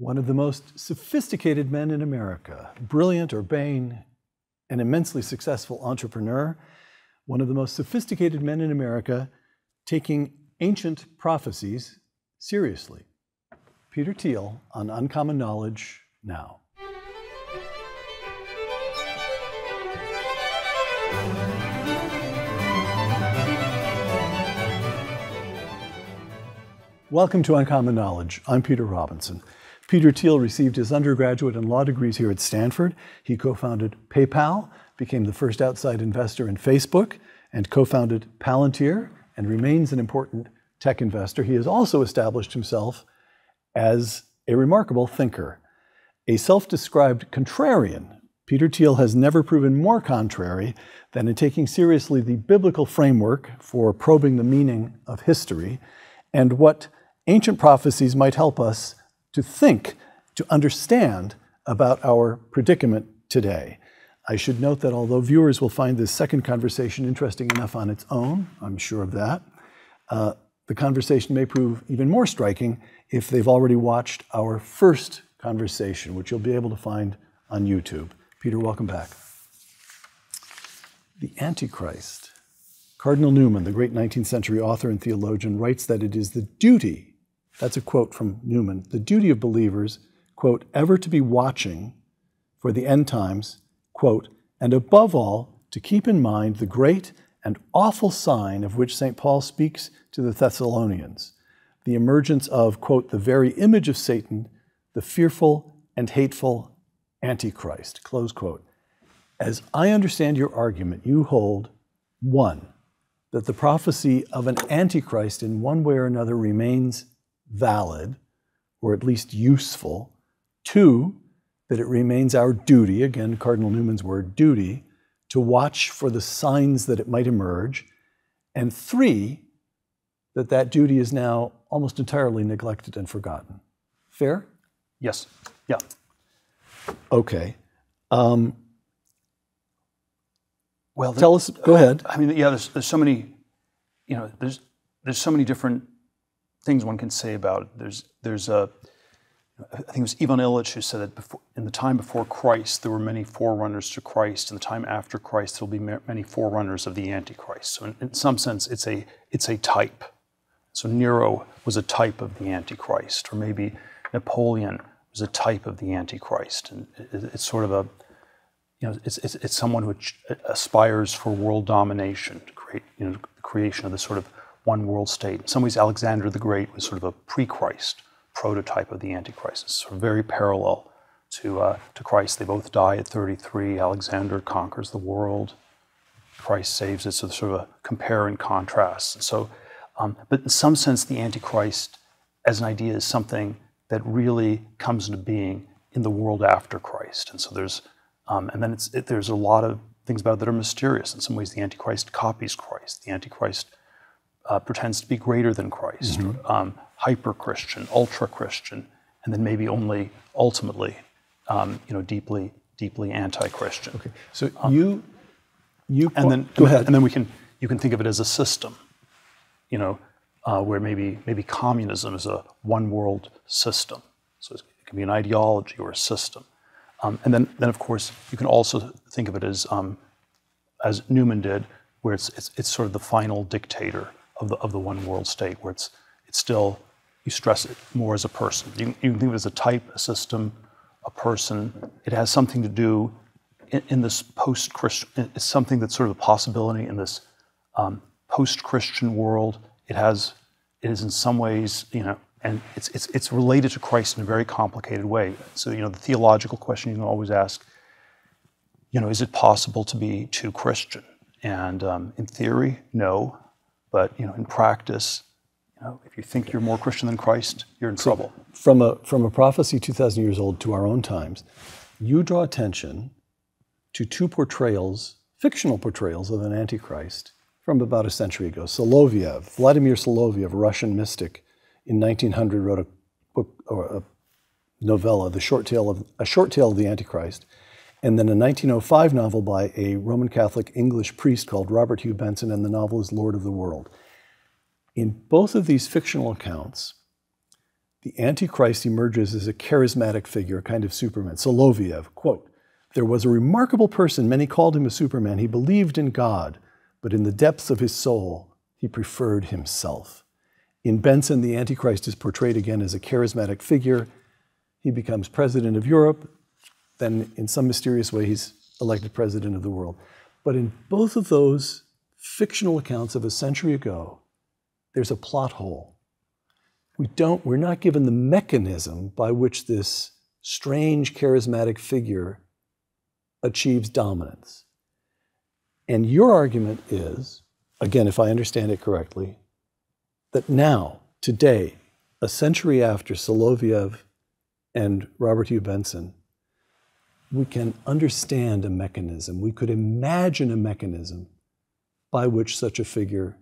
One of the most sophisticated men in America, brilliant, urbane, and immensely successful entrepreneur, one of the most sophisticated men in America taking ancient prophecies seriously. Peter Thiel on Uncommon Knowledge now. Welcome to Uncommon Knowledge. I'm Peter Robinson. Peter Thiel received his undergraduate and law degrees here at Stanford. He co-founded PayPal, became the first outside investor in Facebook, and co-founded Palantir, and remains an important tech investor. He has also established himself as a remarkable thinker. A self-described contrarian, Peter Thiel has never proven more contrary than in taking seriously the biblical framework for probing the meaning of history and what ancient prophecies might help us to think, to understand about our predicament today. I should note that although viewers will find this second conversation interesting enough on its own, I'm sure of that, the conversation may prove even more striking if they've already watched our first conversation, which you'll be able to find on YouTube. Peter, welcome back. The Antichrist. Cardinal Newman, the great 19th century author and theologian, writes that it is the duty, that's a quote from Newman, the duty of believers, quote, ever to be watching for the end times, quote, and above all, to keep in mind the great and awful sign of which St. Paul speaks to the Thessalonians, the emergence of, quote, the very image of Satan, the fearful and hateful Antichrist, close quote. As I understand your argument, you hold, one, that the prophecy of an Antichrist in one way or another remains valid, or at least useful. Two, that it remains our duty, again, Cardinal Newman's word, duty, to watch for the signs that it might emerge. And three, that that duty is now almost entirely neglected and forgotten. Fair? Yes. Yeah. Okay. Well, tell us. Go ahead. I mean, yeah. There's so many. You know, there's so many different things one can say about it. There's a. I think it was Ivan Illich who said that before, in the time before Christ, there were many forerunners to Christ. In the time after Christ, there will be many forerunners of the Antichrist. So, in some sense, it's a type. So Nero was a type of the Antichrist, or maybe Napoleon was a type of the Antichrist, and it's sort of a. You know, it's someone who aspires for world domination, to create, you know, the creation of this sort of one world state. In some ways, Alexander the Great was sort of a pre-Christ prototype of the Antichrist. It's sort of very parallel to Christ. They both die at 33. Alexander conquers the world. Christ saves it. So there's sort of a compare and contrast. And so, but in some sense, the Antichrist as an idea is something that really comes into being in the world after Christ. And so there's and then there's a lot of things about it that are mysterious. In some ways, the Antichrist copies Christ. The Antichrist pretends to be greater than Christ, hyper-Christian, ultra-Christian, and then maybe only ultimately, you know, deeply anti-Christian. Okay. So you and then go ahead. And then you can think of it as a system, you know, where maybe communism is a one-world system. So it can be an ideology or a system. And then of course you can also think of it as Newman did, where it's sort of the final dictator of the one world state, where it's still, you stress it more as a person. You can think of it as a type, a system, a person. It has something to do in this post-Christian. It's something that's sort of a possibility in this post-Christian world. It is in some ways, you know. And it's related to Christ in a very complicated way. So, you know, the theological question you can always ask, you know, is it possible to be too Christian? And in theory, no. But, you know, in practice, you know, if you think you're more Christian than Christ, you're in trouble. From a prophecy 2,000 years old to our own times, you draw attention to two portrayals, fictional portrayals of an Antichrist from about a century ago. Solovyov, Vladimir Solovyov, a Russian mystic, in 1900 wrote a book or a novella, A Short Tale of the Antichrist, and then a 1905 novel by a Roman Catholic English priest called Robert Hugh Benson, and the novel is Lord of the World. In both of these fictional accounts, the Antichrist emerges as a charismatic figure, a kind of Superman. Solovyov, quote, "There was a remarkable person, many called him a Superman. He believed in God, but in the depths of his soul, he preferred himself." In Benson, the Antichrist is portrayed again as a charismatic figure. He becomes president of Europe. Then, in some mysterious way, he's elected president of the world. But in both of those fictional accounts of a century ago, there's a plot hole. We're not given the mechanism by which this strange charismatic figure achieves dominance. And your argument is, again, if I understand it correctly, that now, today, a century after Solovyov and Robert Hugh Benson, we can understand a mechanism. We could imagine a mechanism by which such a figure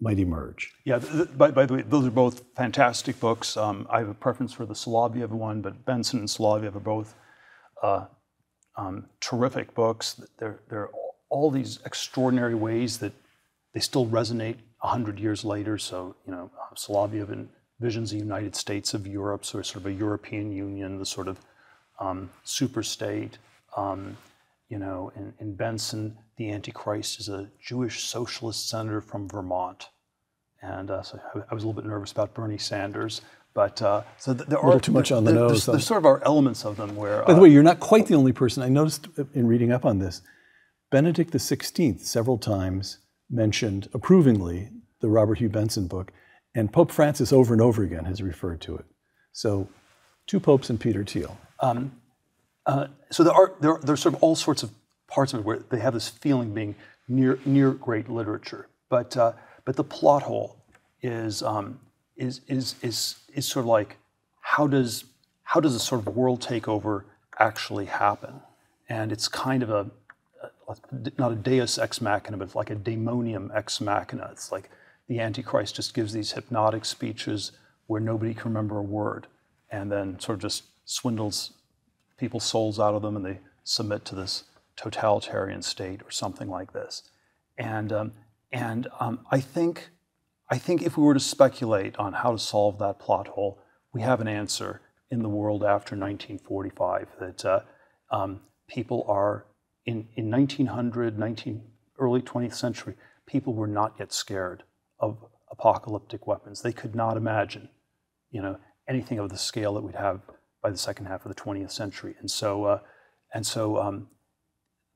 might emerge. Yeah, by the way, those are both fantastic books. I have a preference for the Solovyov one, but Benson and Solovyov are both terrific books. There are all these extraordinary ways that they still resonate 100 years later. So, Solovyov envisions the United States of Europe, so sort of a European Union, the sort of super state. In Benson, the Antichrist is a Jewish socialist senator from Vermont. And so I was a little bit nervous about Bernie Sanders. But so there are a little too much on the nose. There sort of are elements of them where. By the way, you're not quite the only person. I noticed in reading up on this, Benedict XVI several times mentioned approvingly the Robert Hugh Benson book, and Pope Francis over and over again has referred to it. So, two popes and Peter Thiel. So there's sort of all sorts of parts of it where they have this feeling being near great literature, but the plot hole is sort of like how does a sort of world takeover actually happen? And it's kind of not a deus ex machina, but like a daemonium ex machina. It's like the Antichrist just gives these hypnotic speeches where nobody can remember a word, and then sort of just swindles people's souls out of them, and they submit to this totalitarian state or something like this. And I think if we were to speculate on how to solve that plot hole, we have an answer in the world after 1945. That people are in 1900, early 20th century, people were not yet scared of apocalyptic weapons. They could not imagine, anything of the scale that we'd have by the second half of the 20th century. And so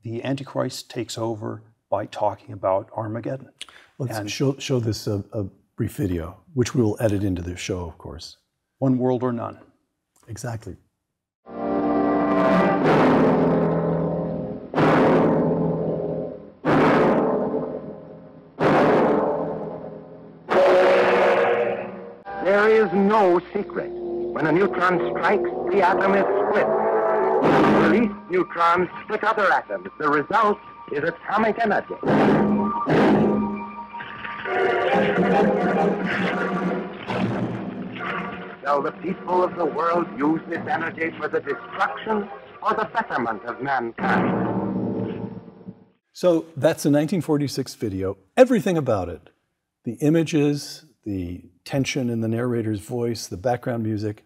the Antichrist takes over by talking about Armageddon. Let's show this a brief video, which we will edit into the show, of course. One world or none. Exactly. There is no secret. When a neutron strikes, the atom is split. Released neutrons split other atoms. The result is atomic energy. Shall the people of the world use this energy for the destruction or the betterment of mankind? So that's a 1946 video. Everything about it, the images, the tension in the narrator's voice, the background music,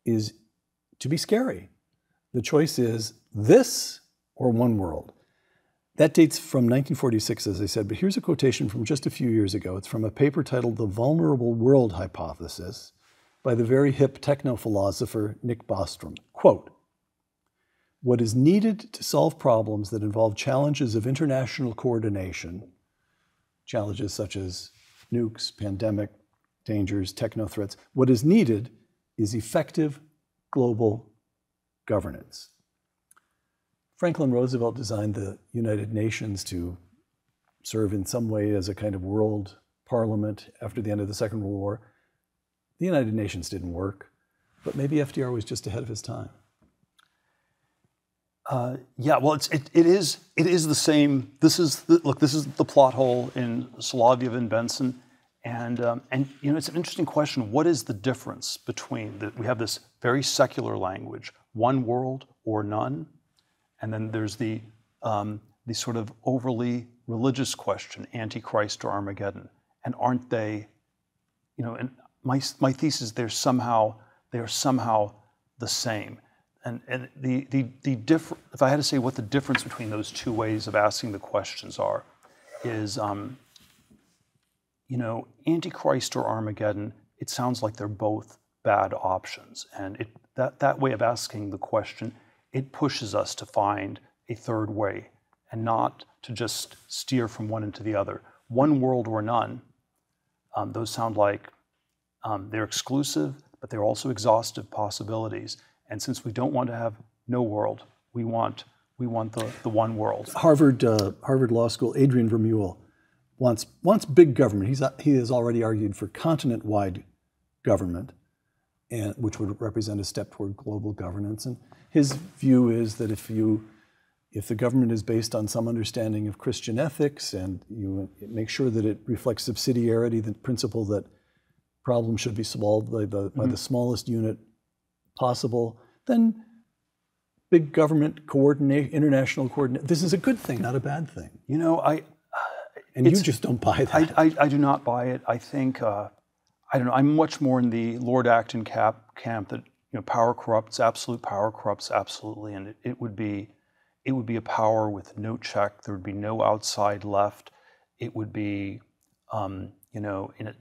is to be scary. The choice is this or one world. That dates from 1946, as I said, but here's a quotation from just a few years ago. It's from a paper titled The Vulnerable World Hypothesis by the very hip techno-philosopher Nick Bostrom. Quote, "What is needed to solve problems that involve challenges of international coordination, challenges such as nukes, pandemic dangers, techno threats, what is needed is effective global governance." Franklin Roosevelt designed the United Nations to serve in some way as a kind of world parliament after the end of the Second World War. The United Nations didn't work, but maybe FDR was just ahead of his time. Yeah, well, it is the same. This is the plot hole in Solovyov and Benson, and it's an interesting question. What is the difference between that? We have this very secular language, one world or none, and then there's the sort of overly religious question, Antichrist or Armageddon, and aren't they? And my thesis, they are somehow the same. And if I had to say what the difference between those two ways of asking the questions are, is Antichrist or Armageddon, it sounds like they're both bad options. And that way of asking the question, it pushes us to find a third way and not to just steer from one into the other. One world or none, those sound like they're exclusive, but they're also exhaustive possibilities. And since we don't want to have no world, we want the one world. Harvard Law School, Adrian Vermeule wants big government. He has already argued for continent-wide government, and which would represent a step toward global governance. And his view is that if the government is based on some understanding of Christian ethics, and you make sure that it reflects subsidiarity, the principle that problems should be solved by the smallest unit possible, then big government international coordinate. This is a good thing, not a bad thing. And you just don't buy that. I do not buy it. I think I don't know. I'm much more in the Lord Acton camp that power corrupts, absolute power corrupts absolutely, and it would be a power with no check. There would be no outside left. It would be in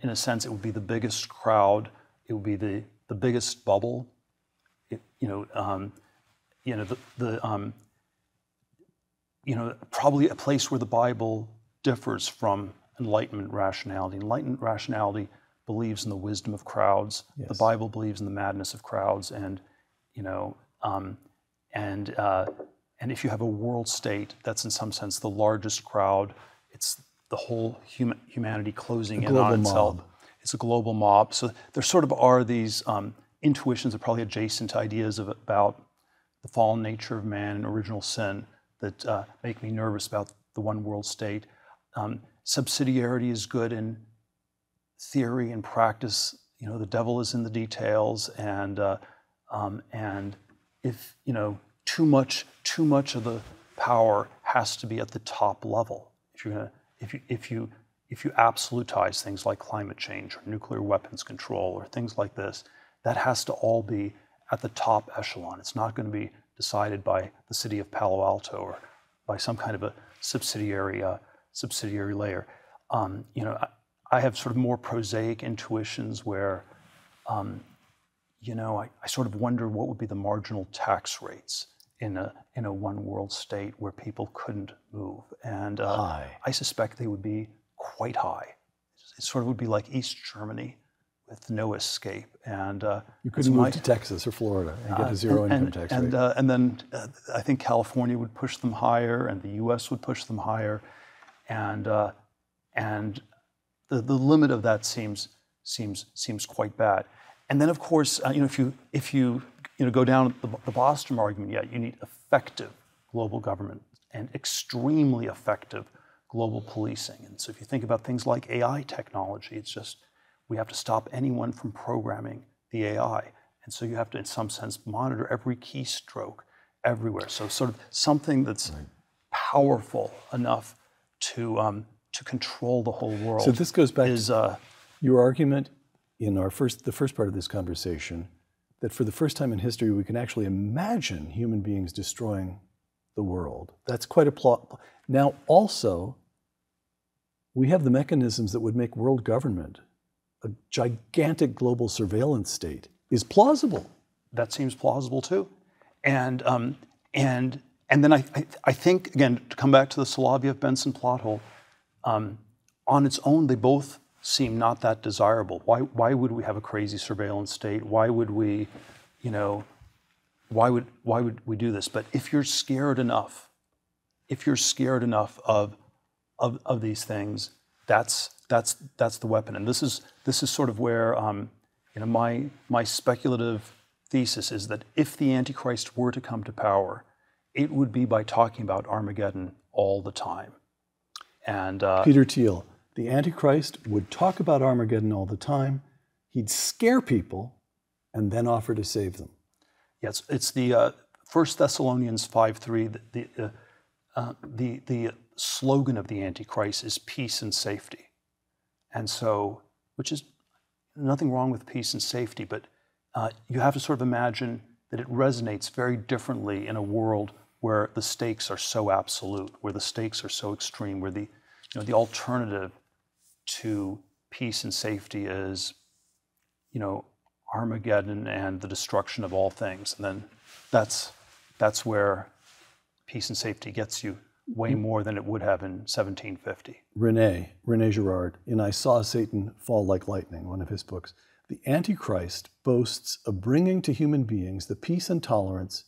a sense, it would be the biggest crowd. It would be the biggest bubble. Probably a place where the Bible differs from Enlightenment rationality. Enlightenment rationality believes in the wisdom of crowds. Yes. The Bible believes in the madness of crowds, and if you have a world state, that's in some sense the largest crowd. It's the whole humanity closing in on itself. Mob. It's a global mob. So there sort of are these intuitions that are probably adjacent to ideas about the fallen nature of man and original sin that make me nervous about the one world state. Subsidiarity is good in theory and practice. The devil is in the details, and if too much of the power has to be at the top level. If you absolutize things like climate change or nuclear weapons control or things like this, that has to all be at the top echelon. It's not going to be decided by the city of Palo Alto or by some kind of a subsidiary layer. I have sort of more prosaic intuitions where, I sort of wonder what would be the marginal tax rates in a one world state where people couldn't move, and I suspect they would be quite high. It sort of would be like East Germany with no escape, and you couldn't move to Texas or Florida and get a zero income tax rate. And then I think California would push them higher, and the U.S. would push them higher, and the limit of that seems quite bad. And then, of course, if you go down the Bostrom argument, you need effective global government and extremely effective global policing. And so if you think about things like AI technology, it's just we have to stop anyone from programming the AI. And so you have to, in some sense, monitor every keystroke everywhere. So sort of something that's powerful enough to control the whole world. So this goes back to your argument in the first part of this conversation, that for the first time in history, we can actually imagine human beings destroying the world. That's quite a plot. Now, also, we have the mechanisms that would make world government, a gigantic global surveillance state, is plausible. That seems plausible too. And then I think, again, to come back to the Solovyov-Benson plot hole, on its own, they both seem not that desirable. Why would we have a crazy surveillance state? Why would we, why would we do this? But if you're scared enough of these things, that's the weapon. And this is sort of where my speculative thesis is that if the Antichrist were to come to power, it would be by talking about Armageddon all the time. And Peter Thiel, the Antichrist would talk about Armageddon all the time. He'd scare people and then offer to save them. Yes, it's the 1 Thessalonians 5:3. The slogan of the Antichrist is peace and safety, and so which is nothing wrong with peace and safety, but you have to sort of imagine that it resonates very differently in a world where the stakes are so absolute, where the stakes are so extreme, where the alternative to peace and safety is, Armageddon and the destruction of all things. And then that's where peace and safety gets you way more than it would have in 1750. René Girard, in I Saw Satan Fall Like Lightning, one of his books, the Antichrist boasts of bringing to human beings the peace and tolerance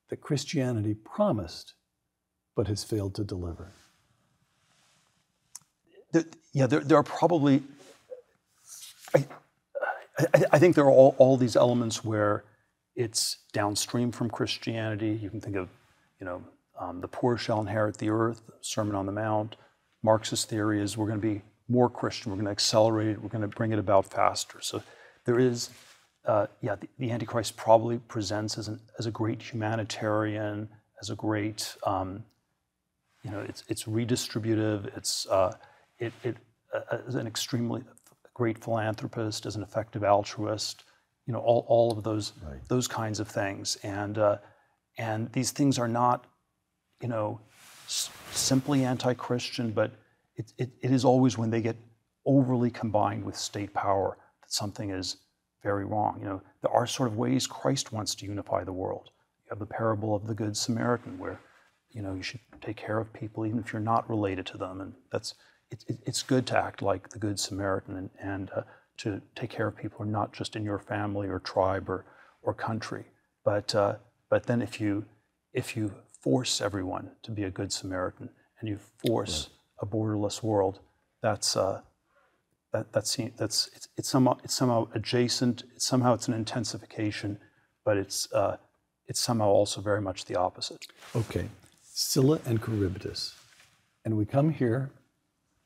that Christianity promised but has failed to deliver. There are probably, I think there are all these elements where it's downstream from Christianity. You can think of, the poor shall inherit the earth, Sermon on the Mount. Marxist theory is we're going to be more Christian, we're going to accelerate it, we're going to bring it about faster. So there is, the Antichrist probably presents as a great humanitarian, as a great, it's redistributive, it's as an extremely great philanthropist, as an effective altruist, all of those kinds of things, and these things are not, simply anti-Christian, but it is always when they get overly combined with state power that something is very wrong. There are sort of ways Christ wants to unify the world. You have the parable of the Good Samaritan, where you should take care of people even if you're not related to them, and it's good to act like the Good Samaritan and to take care of people who are not just in your family or tribe or country. But then if you force everyone to be a Good Samaritan and you force a borderless world, it's somehow adjacent. It's an intensification, but it's somehow also very much the opposite. Okay, Scylla and Charybdis, and we come here.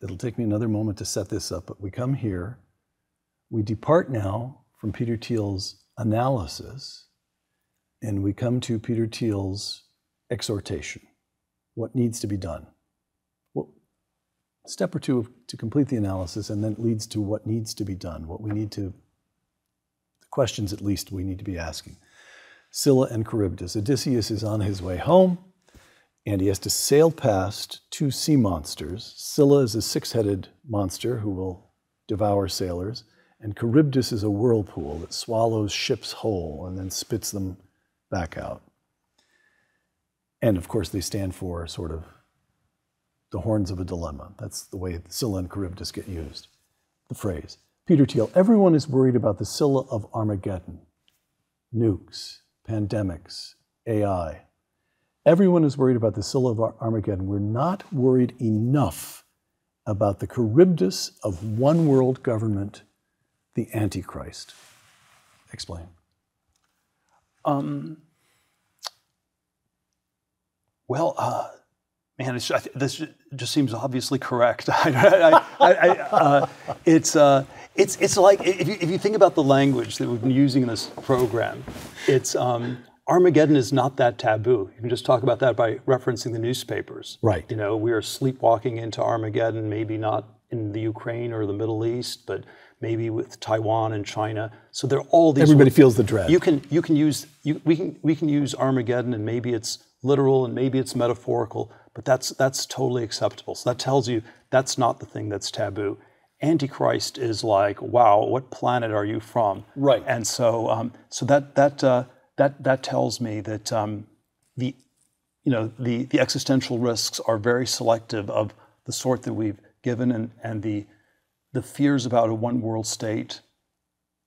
It'll take me another moment to set this up, but we come here. We depart now from Peter Thiel's analysis, and we come to Peter Thiel's exhortation. What needs to be done? Step or two to complete the analysis, and then it leads to what needs to be done, the questions at least we need to be asking. Scylla and Charybdis. Odysseus is on his way home, and he has to sail past two sea monsters. Scylla is a six-headed monster who will devour sailors, and Charybdis is a whirlpool that swallows ships whole and then spits them back out. And of course, they stand for sort of the horns of a dilemma. That's the way Scylla and Charybdis get used, the phrase. Peter Thiel, everyone is worried about the Scylla of Armageddon, nukes, pandemics, AI. Everyone is worried about the Scylla of Armageddon. We're not worried enough about the Charybdis of one world government, the Antichrist. Explain. This just seems obviously correct. It's like if you think about the language that we've been using in this program, it's Armageddon is not that taboo. You can just talk about that by referencing the newspapers. Right. We are sleepwalking into Armageddon, maybe not in the Ukraine or the Middle East, but maybe with Taiwan and China. So there are all these. Everybody feels the dread. We can use Armageddon, and maybe it's literal and maybe it's metaphorical, but that's totally acceptable. So that tells you that's not the thing that's taboo. Antichrist is like, wow, what planet are you from? Right. And so that tells me that the existential risks are very selective of the sort that we've given, and the fears about a one world state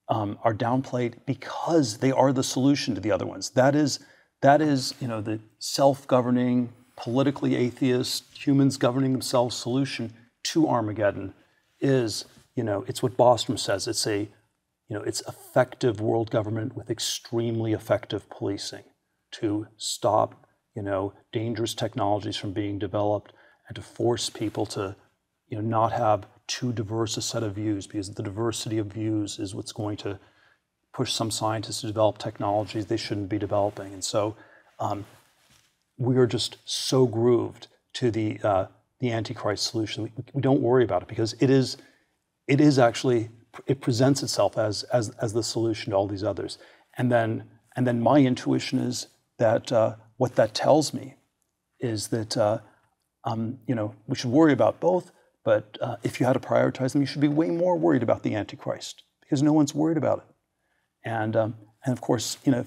are downplayed because they are the solution to the other ones. That is the self-governing, politically atheist, humans governing themselves solution to Armageddon is, it's what Bostrom says. It's it's effective world government with extremely effective policing to stop, dangerous technologies from being developed and to force people to, not have too diverse a set of views, because the diversity of views is what's going to push some scientists to develop technologies they shouldn't be developing. And so we are just so grooved to the Antichrist solution. We don't worry about it because it is actually it presents itself as the solution to all these others. And then my intuition is that what that tells me is that we should worry about both, but if you had to prioritize them, you should be way more worried about the Antichrist, because no one's worried about it. And of course, I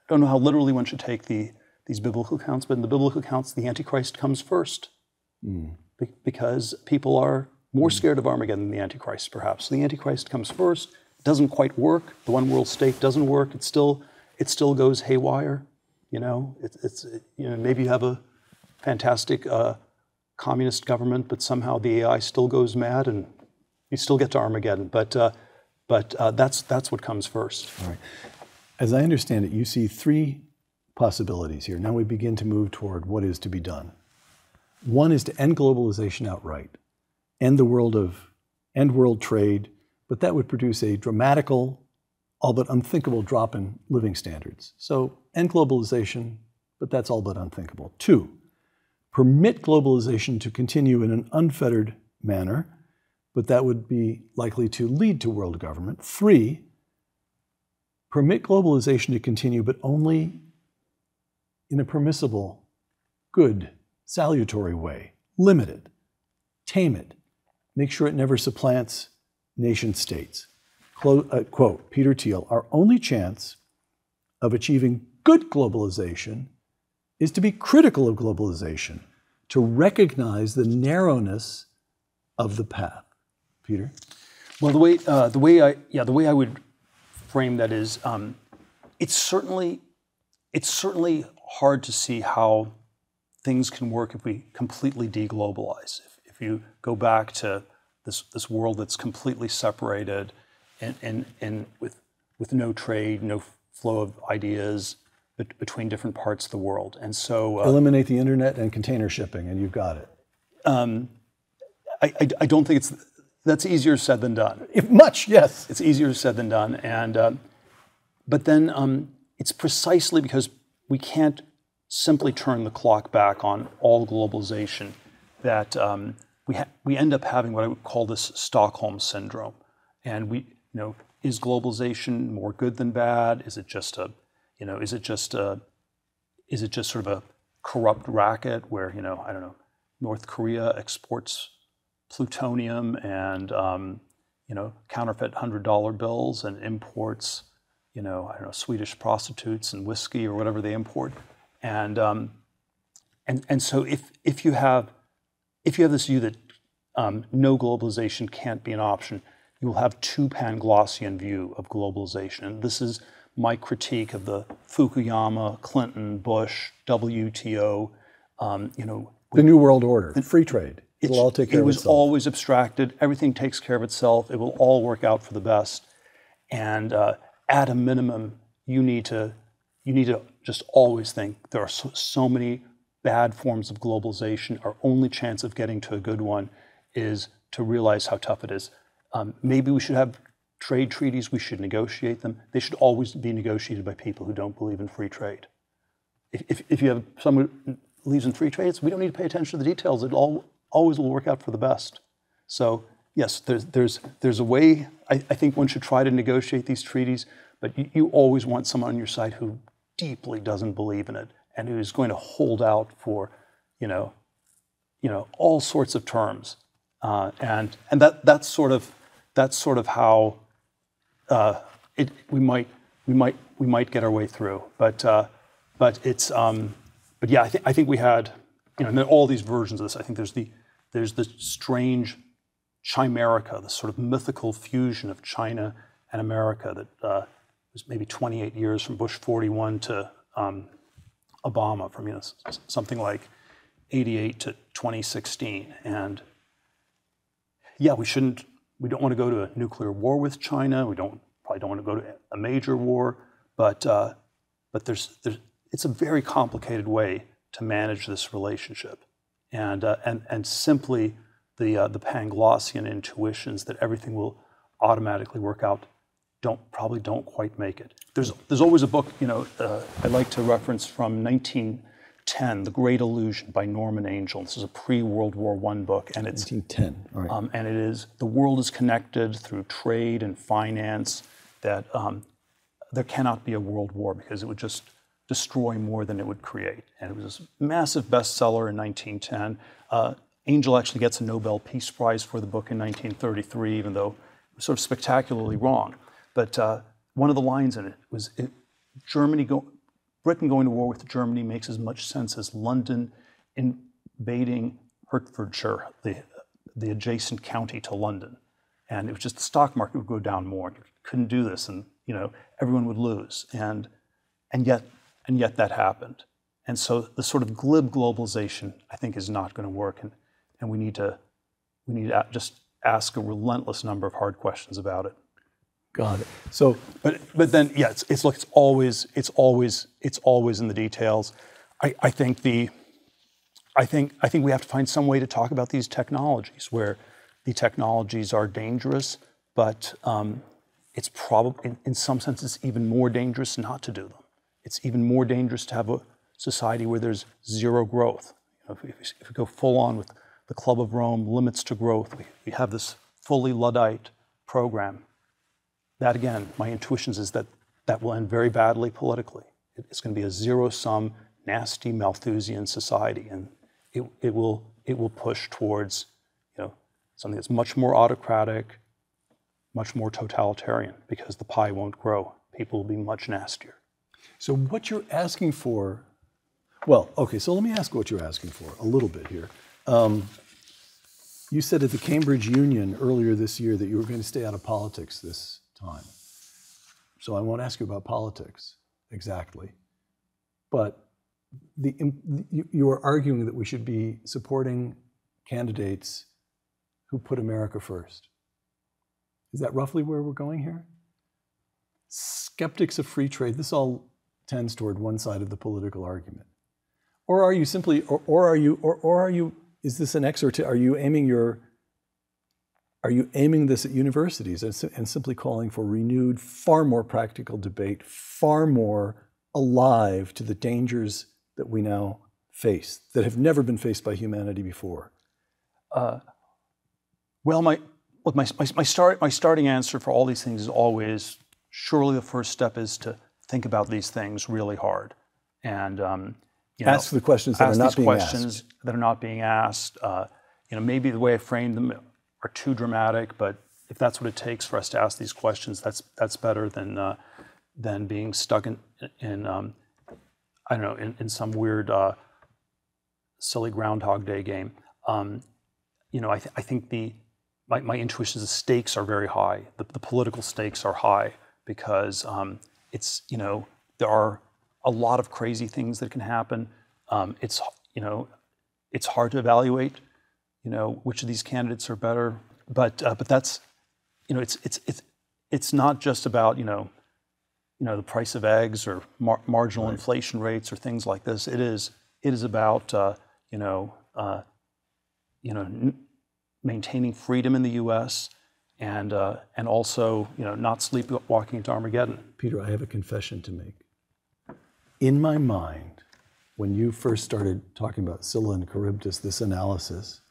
don't know how literally one should take these biblical accounts, but in the biblical accounts, the Antichrist comes first, because people are more scared of Armageddon than the Antichrist, perhaps. So the Antichrist comes first. It doesn't quite work. The one world state doesn't work. It still goes haywire. Maybe you have a fantastic communist government, but somehow the AI still goes mad, and you still get to Armageddon. But that's what comes first. All right. As I understand it, you see three possibilities here. Now we begin to move toward what is to be done. One is to end globalization outright, end world trade, but that would produce a dramatical, all but unthinkable drop in living standards. So end globalization, but that's all but unthinkable. 2, permit globalization to continue in an unfettered manner, but that would be likely to lead to world government. 3, permit globalization to continue, but only in a permissible, good, salutary way. Limit it, tame it, make sure it never supplants nation states. Quote, Peter Thiel, our only chance of achieving good globalization is to be critical of globalization, to recognize the narrowness of the path. Peter? Well, the way I would frame that is, it's certainly hard to see how things can work if we completely deglobalize. If you go back to this world that's completely separated and with no trade, no flow of ideas between different parts of the world. And so eliminate the internet and container shipping, and you've got it. I don't think that's easier said than done. Yes. It's easier said than done. And but then it's precisely because we can't simply turn the clock back on all globalization that we end up having what I would call this Stockholm syndrome. And is globalization more good than bad? Is it just sort of a corrupt racket where, I don't know, North Korea exports plutonium and, counterfeit $100 bills and imports, Swedish prostitutes and whiskey or whatever they import. And so if you have this view that no globalization can't be an option, you will have too Panglossian view of globalization. And this is my critique of the Fukuyama, Clinton, Bush, WTO, the New World Order, free trade. It'll all take care of itself. It was always abstracted. Everything takes care of itself. It will all work out for the best. And at a minimum, you need to just always think there are so many bad forms of globalization. Our only chance of getting to a good one is to realize how tough it is. Maybe we should have trade treaties. We should negotiate them. They should always be negotiated by people who don't believe in free trade. If you have someone who believes in free trade, we don't need to pay attention to the details. It always will work out for the best. So yes, there's a way. I think one should try to negotiate these treaties, but you always want someone on your side who deeply doesn't believe in it and who is going to hold out for, all sorts of terms, and that's sort of how we might get our way through. But yeah, I think we had, and then all these versions of this. I think there's the strange chimerica, the sort of mythical fusion of China and America that was maybe 28 years from Bush 41 to Obama, from something like 88 to 2016. And yeah, we don't want to go to a nuclear war with China. We probably don't want to go to a major war, but it's a very complicated way to manage this relationship, and simply the Panglossian intuitions that everything will automatically work out probably don't quite make it. There's always a book I like to reference from 1910 1910, The Great Illusion by Norman Angell. This is a pre-World War I book, and it's 1910. All right. and it is the world is connected through trade and finance. That there cannot be a world war because it would just destroy more than it would create. And it was this massive bestseller in 1910. Angell actually gets a Nobel Peace Prize for the book in 1933, even though it was sort of spectacularly wrong. But one of the lines in it was, Britain going to war with Germany makes as much sense as London invading Hertfordshire, the adjacent county to London. And it was just the stock market would go down more. You couldn't do this, and everyone would lose. And yet that happened. And so the sort of glib globalization, I think, is not going to work. And we need to just ask a relentless number of hard questions about it. Got it. So, but then, yeah, it's always in the details. I think we have to find some way to talk about these technologies where the technologies are dangerous, but it's probably, in some sense, it's even more dangerous not to do them. It's even more dangerous to have a society where there's zero growth. If we go full on with the Club of Rome, limits to growth, we have this fully Luddite program. That, again, my intuitions is that will end very badly politically. It's going to be a zero-sum, nasty Malthusian society, and it will push towards something that's much more autocratic, much more totalitarian, because the pie won't grow. People will be much nastier. So what you're asking for, well, okay, so let me ask what you're asking for a little bit here. You said at the Cambridge Union earlier this year that you were going to stay out of politics this time. So I won't ask you about politics exactly, but you are arguing that we should be supporting candidates who put America first. Is that roughly where we're going here? Skeptics of free trade, this all tends toward one side of the political argument. Or are you simply, or are you, is this an exhortation? Are you aiming this at universities and simply calling for renewed, far more practical debate, far more alive to the dangers that we now face, that have never been faced by humanity before? Well, my starting answer for all these things is always, surely the first step is to think about these things really hard, and ask the questions that are not being asked. That are not being asked. Maybe the way I framed them are too dramatic, but if that's what it takes for us to ask these questions, that's better than being stuck in I don't know, in some weird silly Groundhog Day game. I think my intuition is the stakes are very high. The political stakes are high because there are a lot of crazy things that can happen. It's hard to evaluate, which of these candidates are better. But that's, it's not just about the price of eggs or marginal inflation rates or things like this. It is about maintaining freedom in the U.S. and also not sleepwalking into Armageddon. Peter, I have a confession to make. In my mind, when you first started talking about Scylla and Charybdis, this analysis,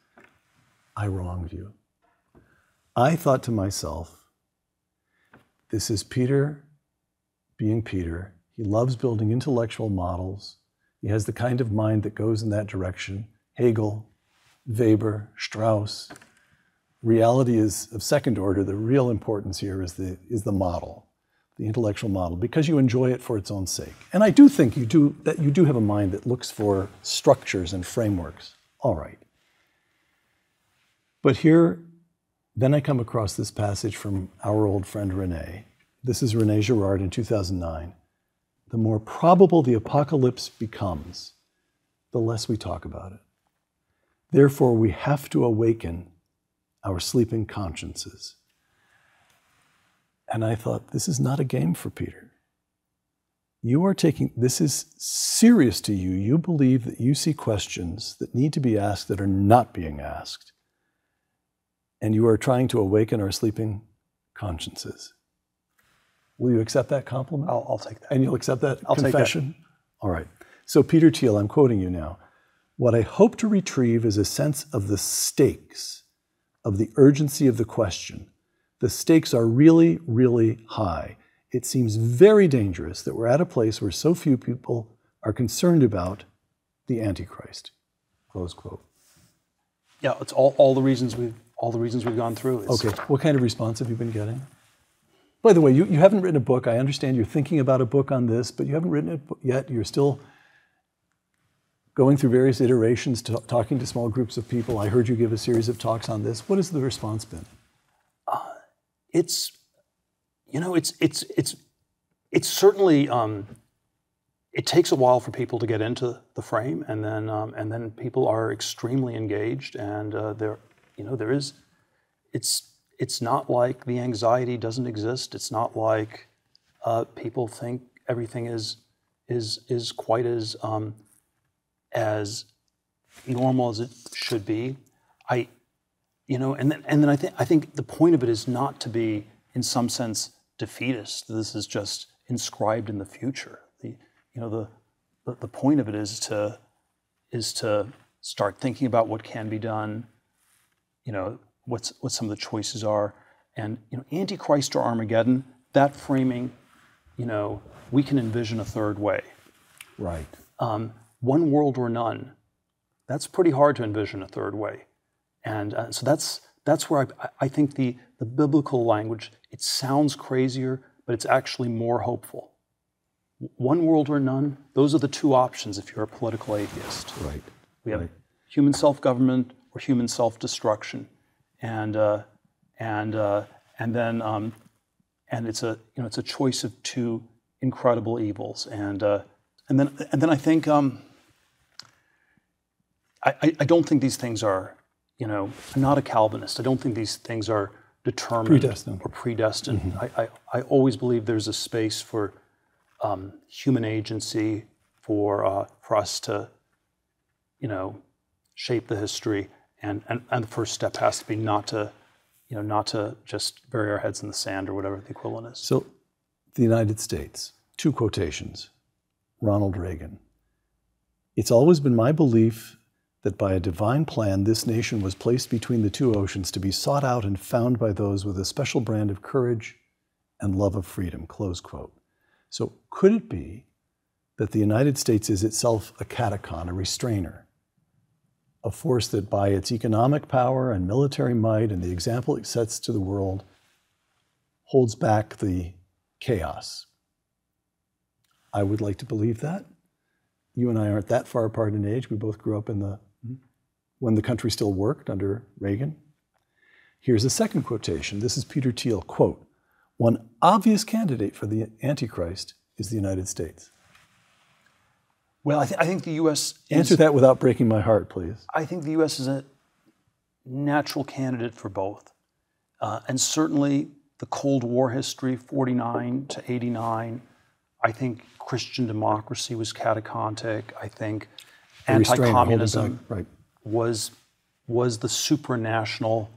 I wronged you. I thought to myself, this is Peter being Peter. He loves building intellectual models. He has the kind of mind that goes in that direction. Hegel, Weber, Strauss. Reality is of second order. The real importance here is the model, the intellectual model, because you enjoy it for its own sake. And I do think you do have a mind that looks for structures and frameworks. All right. But here, then I come across this passage from our old friend René. This is René Girard in 2009. The more probable the apocalypse becomes, the less we talk about it. Therefore, we have to awaken our sleeping consciences. And I thought, this is not a game for Peter. This is serious to you. You believe that you see questions that need to be asked that are not being asked. And you are trying to awaken our sleeping consciences. Will you accept that compliment? I'll take that. And you'll accept that confession? Take that. All right. So Peter Thiel, I'm quoting you now. What I hope to retrieve is a sense of the stakes, of the urgency of the question. The stakes are really, really high. It seems very dangerous that we're at a place where so few people are concerned about the Antichrist. Close quote. Yeah, it's all the reasons we've gone through. Okay, what kind of response have you been getting? By the way, you haven't written a book. I understand you're thinking about a book on this, but you haven't written it yet. You're still going through various iterations, talking to small groups of people. I heard you give a series of talks on this. What has the response been? It's certainly, it takes a while for people to get into the frame, and then people are extremely engaged, and it's not like the anxiety doesn't exist. It's not like people think everything is quite as normal as it should be. And then I think the point of it is not to be, in some sense, defeatist. This is just inscribed in the future. The point of it is to start thinking about what can be done. What some of the choices are, and Antichrist or Armageddon. That framing, we can envision a third way. Right. One world or none. That's pretty hard to envision a third way. And so that's where I think the biblical language, it sounds crazier, but it's actually more hopeful. One world or none, those are the two options if you're a political atheist. Right. We have human self-government or human self-destruction. And it's a choice of two incredible evils. And then I think I don't think these things are, I'm not a Calvinist. I don't think these things are determined or predestined. Mm-hmm. I always believe there's a space for human agency, for us to, shape the history, and the first step has to be not to just bury our heads in the sand or whatever the equivalent is. So, the United States, two quotations, Ronald Reagan. It's always been my belief that by a divine plan, this nation was placed between the two oceans to be sought out and found by those with a special brand of courage and love of freedom, close quote. So could it be that the United States is itself a catacon, a restrainer, a force that by its economic power and military might and the example it sets to the world holds back the chaos? I would like to believe that. You and I aren't that far apart in age. We both grew up when the country still worked under Reagan. Here's a second quotation. This is Peter Thiel, quote, "One obvious candidate for the Antichrist is the United States." Well, I think the U.S. Answer that without breaking my heart, please. I think the U.S. is a natural candidate for both. And certainly the Cold War history, 49 to 89, I think Christian democracy was catacontic. I think anti-communism was the supranational,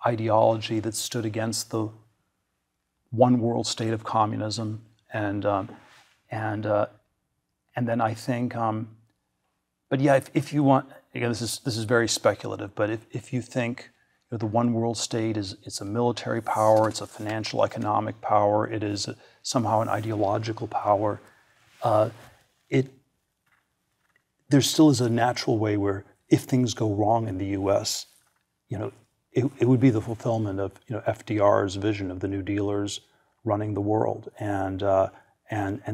ideology that stood against the one world state of communism, and then I think, but yeah, if you want, again, this is very speculative, but if you think the one world state it's a military power, it's a financial economic power, it is somehow an ideological power, there still is a natural way where if things go wrong in the U.S., it would be the fulfillment of FDR's vision of the New Dealers running the world, and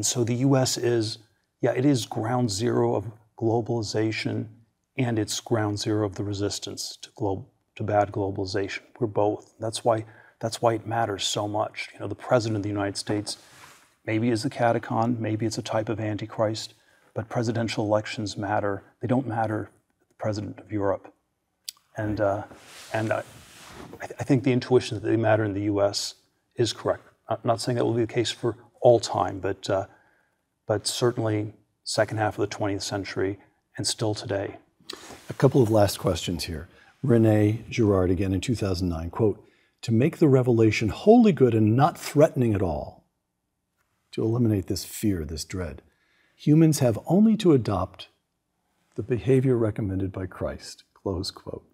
so the U.S. is ground zero of globalization, and it's ground zero of the resistance to bad globalization. We're both. That's why it matters so much. The President of the United States maybe is a catacon, maybe it's a type of Antichrist, but presidential elections matter. They don't matter the President of Europe. And I think the intuition that they matter in the U.S. is correct. I'm not saying that will be the case for all time, but certainly second half of the 20th century and still today. A couple of last questions here. René Girard, again in 2009, quote, "To make the revelation wholly good and not threatening at all, to eliminate this fear, this dread, Humans have only to adopt the behavior recommended by Christ, close quote.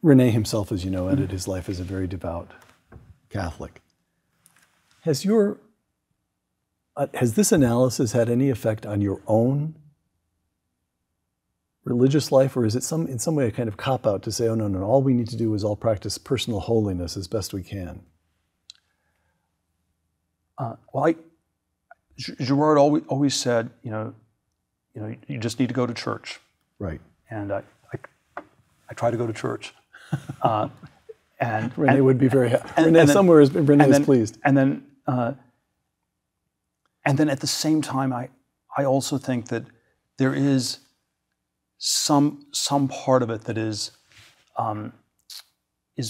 Rene himself, as you know, ended his life as a very devout Catholic. Has this analysis had any effect on your own religious life, or is it in some way a kind of cop-out to say, oh, no, all we need to do is all practice personal holiness as best we can? Girard always said, you just need to go to church. Right. And I try to go to church. And Rene would be very happy. Rene is pleased. And then at the same time, I also think that there is some part of it that is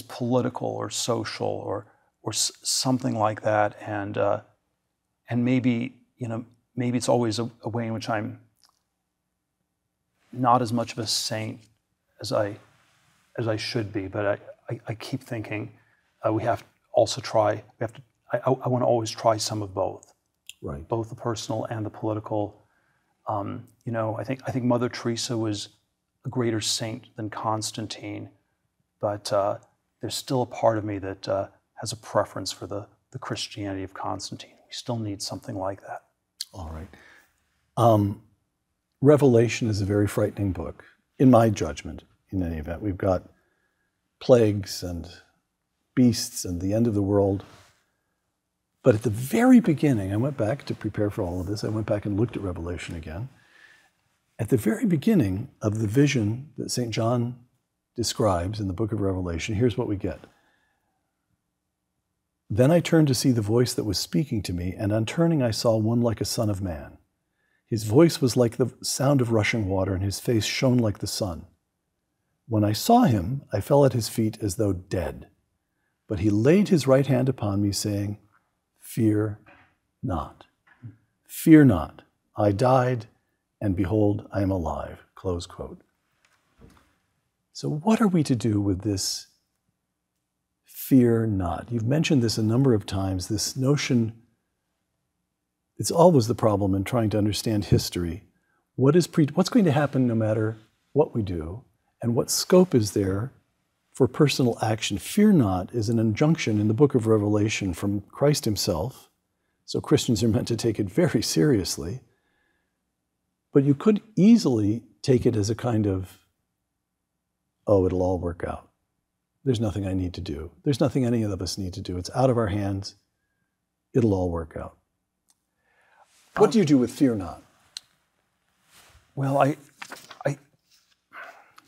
political or social or something like that, and maybe it's always a way in which I'm not as much of a saint as I should be, but I keep thinking we have to also try. I want to always try some of both, right? Both the personal and the political. I think Mother Teresa was a greater saint than Constantine, but there's still a part of me that has a preference for the Christianity of Constantine. We still need something like that. All right. Revelation is a very frightening book, in my judgment, in any event. We've got plagues and beasts and the end of the world. But at the very beginning, I went back to prepare for all of this. I went back and looked at Revelation again. At the very beginning of the vision that St. John describes in the book of Revelation, here's what we get. Then I turned to see the voice that was speaking to me, and on turning I saw one like a son of man. His voice was like the sound of rushing water, and his face shone like the sun. When I saw him, I fell at his feet as though dead. But he laid his right hand upon me, saying, Fear not. Fear not. I died, and behold, I am alive. Close quote. So what are we to do with this fear not? You've mentioned this a number of times, this notion. It's always the problem in trying to understand history. What's going to happen no matter what we do, and what scope is there for personal action? Fear not is an injunction in the book of Revelation from Christ himself. So Christians are meant to take it very seriously. But you could easily take it as a kind of, oh, it'll all work out. There's nothing I need to do. There's nothing any of us need to do. It's out of our hands. It'll all work out. What do you do with fear not? Well,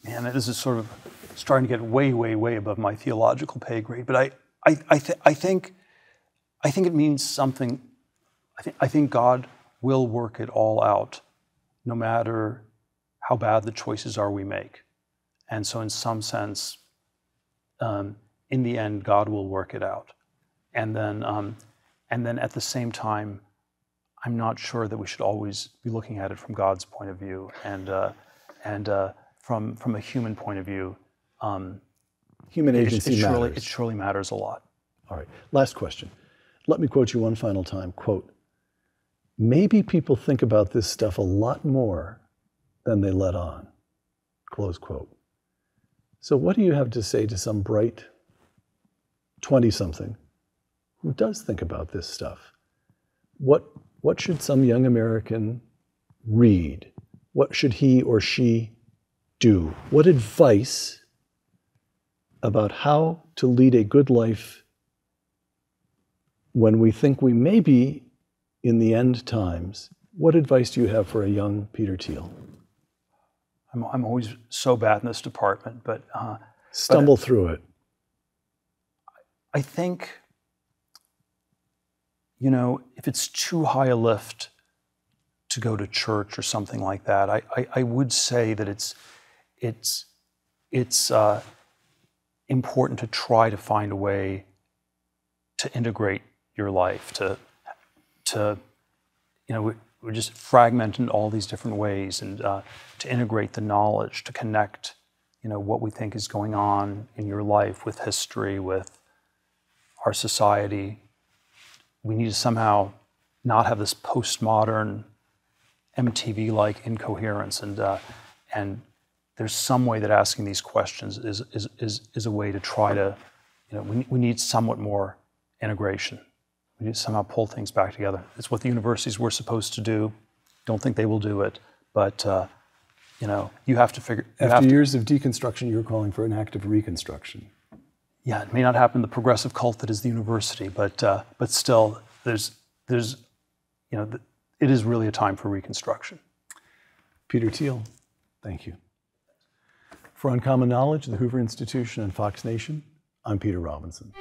man, this is sort of starting to get way, way, way above my theological pay grade. But I think it means something. I think God will work it all out, no matter how bad the choices are we make. And so in some sense, in the end, God will work it out. And then at the same time, I'm not sure that we should always be looking at it from God's point of view and from a human point of view. Human agency matters. It surely matters a lot. All right, last question. Let me quote you one final time. Quote, maybe people think about this stuff a lot more than they let on. Close quote. So what do you have to say to some bright 20-something who does think about this stuff? What should some young American read? What should he or she do? What advice about how to lead a good life when we think we may be in the end times? What advice do you have for a young Peter Thiel? I'm always so bad in this department, but stumble through it. I think, if it's too high a lift to go to church or something like that, I would say that it's important to try to find a way to integrate your life, we're just fragmented in all these different ways, and to integrate the knowledge, to connect, what we think is going on in your life with history, with our society. We need to somehow not have this postmodern MTV-like incoherence, and there's some way that asking these questions is a way to try to, we need somewhat more integration. We need to somehow pull things back together. It's what the universities were supposed to do. Don't think they will do it, but you have to figure. After years of deconstruction, you're calling for an act of reconstruction. Yeah, it may not happen in the progressive cult that is the university, but still, there's it is really a time for reconstruction. Peter Thiel, thank you. For Uncommon Knowledge, the Hoover Institution, and Fox Nation, I'm Peter Robinson.